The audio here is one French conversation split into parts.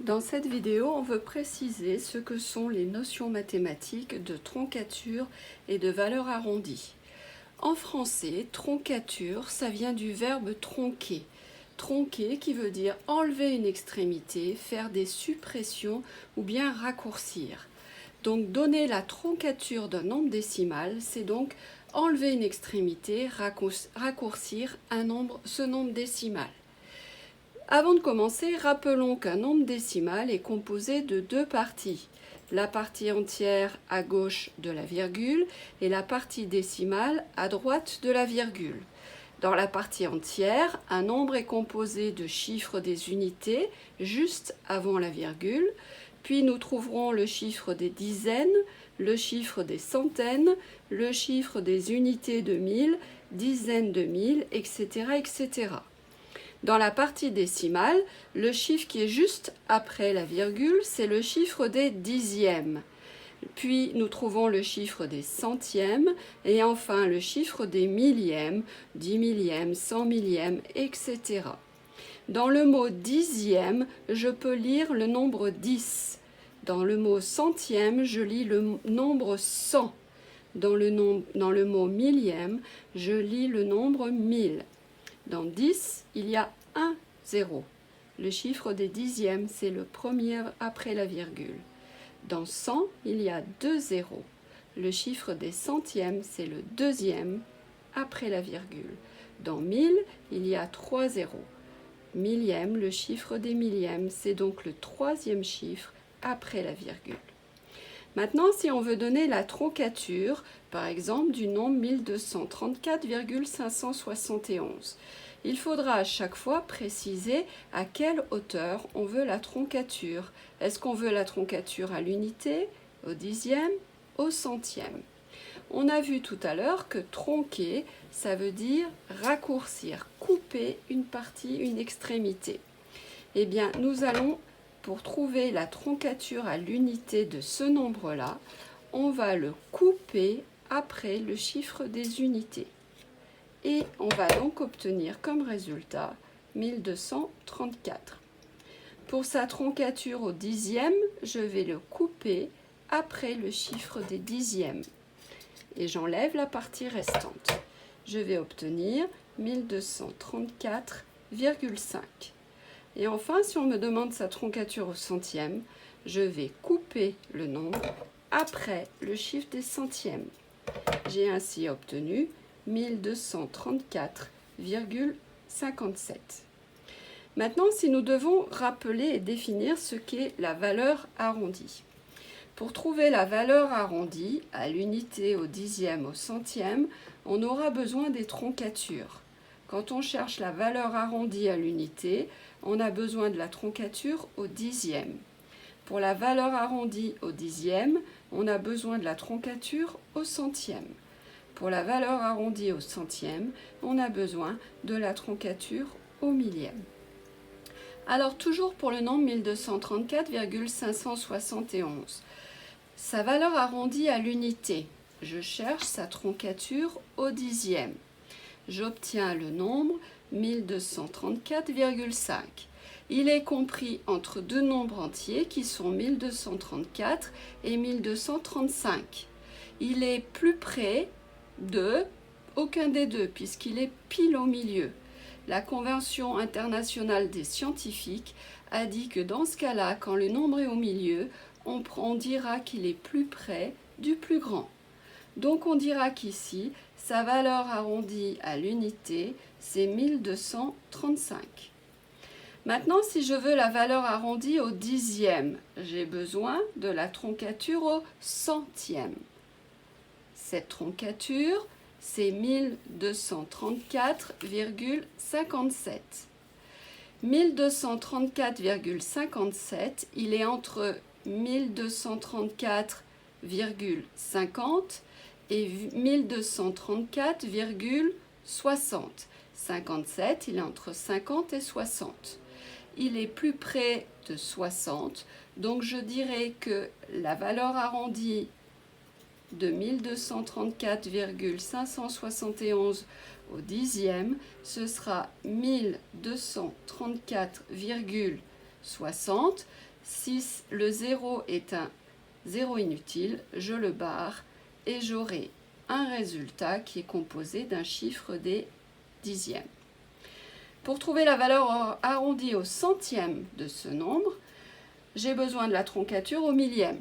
Dans cette vidéo, on veut préciser ce que sont les notions mathématiques de troncature et de valeur arrondie. En français, troncature, ça vient du verbe tronquer. Tronquer qui veut dire enlever une extrémité, faire des suppressions ou bien raccourcir. Donc donner la troncature d'un nombre décimal, c'est donc enlever une extrémité, raccourcir ce nombre décimal. Avant de commencer, rappelons qu'un nombre décimal est composé de deux parties. La partie entière à gauche de la virgule et la partie décimale à droite de la virgule. Dans la partie entière, un nombre est composé de chiffres des unités juste avant la virgule, puis nous trouverons le chiffre des dizaines, le chiffre des centaines, le chiffre des unités de mille, dizaines de mille, etc., etc. Dans la partie décimale, le chiffre qui est juste après la virgule, c'est le chiffre des dixièmes. Puis nous trouvons le chiffre des centièmes et enfin le chiffre des millièmes, 10 millièmes, 100 millièmes, etc. Dans le mot dixième, je peux lire le nombre 10. Dans le mot centième, je lis le nombre 100. Dans le mot millième, je lis le nombre 1000. Dans 10, il y a un zéro. Le chiffre des dixièmes, c'est le premier après la virgule. Dans 100, il y a deux zéros. Le chiffre des centièmes, c'est le deuxième après la virgule. Dans 1000, il y a trois zéros. Millième, le chiffre des millièmes, c'est donc le troisième chiffre après la virgule. Maintenant, si on veut donner la troncature, par exemple, du nombre 1234,571, il faudra à chaque fois préciser à quelle hauteur on veut la troncature. Est-ce qu'on veut la troncature à l'unité, au dixième, au centième? On a vu tout à l'heure que tronquer, ça veut dire raccourcir, couper une partie, une extrémité. Eh bien, nous allons, pour trouver la troncature à l'unité de ce nombre-là, on va le couper après le chiffre des unités. Et on va donc obtenir comme résultat 1234. Pour sa troncature au dixième, je vais le couper après le chiffre des dixièmes. Et j'enlève la partie restante. Je vais obtenir 1234,5. Et enfin, si on me demande sa troncature au centième, je vais couper le nombre après le chiffre des centièmes. J'ai ainsi obtenu 1234,57. Maintenant, si nous devons rappeler et définir ce qu'est la valeur arrondie. Pour trouver la valeur arrondie, à l'unité, au dixième, au centième, on aura besoin des troncatures. Quand on cherche la valeur arrondie à l'unité, on a besoin de la troncature au dixième. Pour la valeur arrondie au dixième, on a besoin de la troncature au centième. Pour la valeur arrondie au centième, on a besoin de la troncature au millième. Alors toujours pour le nombre 1234,571. Sa valeur arrondie à l'unité, je cherche sa troncature au dixième. J'obtiens le nombre 1234,5. Il est compris entre deux nombres entiers qui sont 1234 et 1235. Il est plus près de aucun des deux puisqu'il est pile au milieu. La Convention internationale des scientifiques a dit que dans ce cas-là, quand le nombre est au milieu, on dira qu'il est plus près du plus grand. Donc on dira qu'ici, sa valeur arrondie à l'unité, c'est 1235. Maintenant, si je veux la valeur arrondie au dixième, j'ai besoin de la troncature au centième. Cette troncature, c'est 1234,57. 1234,57, il est entre 1234,50 et 1234,60. 57, il est entre 50 et 60. Il est plus près de 60, donc je dirais que la valeur arrondie de 1234,571 au dixième, ce sera 1234,60 60. Si le 0 est un 0 inutile, je le barre et j'aurai un résultat qui est composé d'un chiffre des dixièmes. Pour trouver la valeur arrondie au centième de ce nombre, j'ai besoin de la troncature au millième.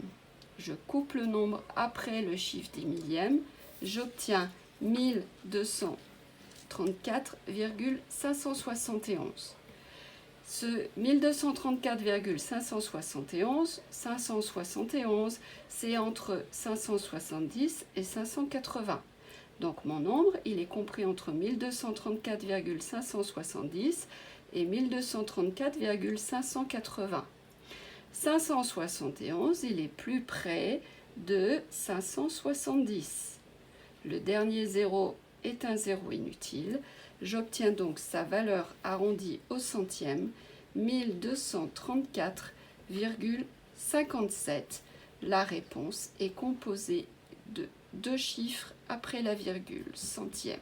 Je coupe le nombre après le chiffre des millièmes, j'obtiens 1234,571. Ce 1234,571, 571, c'est entre 570 et 580. Donc mon nombre, il est compris entre 1234,570 et 1234,580. 571, il est plus près de 570. Le dernier zéro est un zéro inutile. J'obtiens donc sa valeur arrondie au centième, 1234,57. La réponse est composée de deux chiffres après la virgule, centième.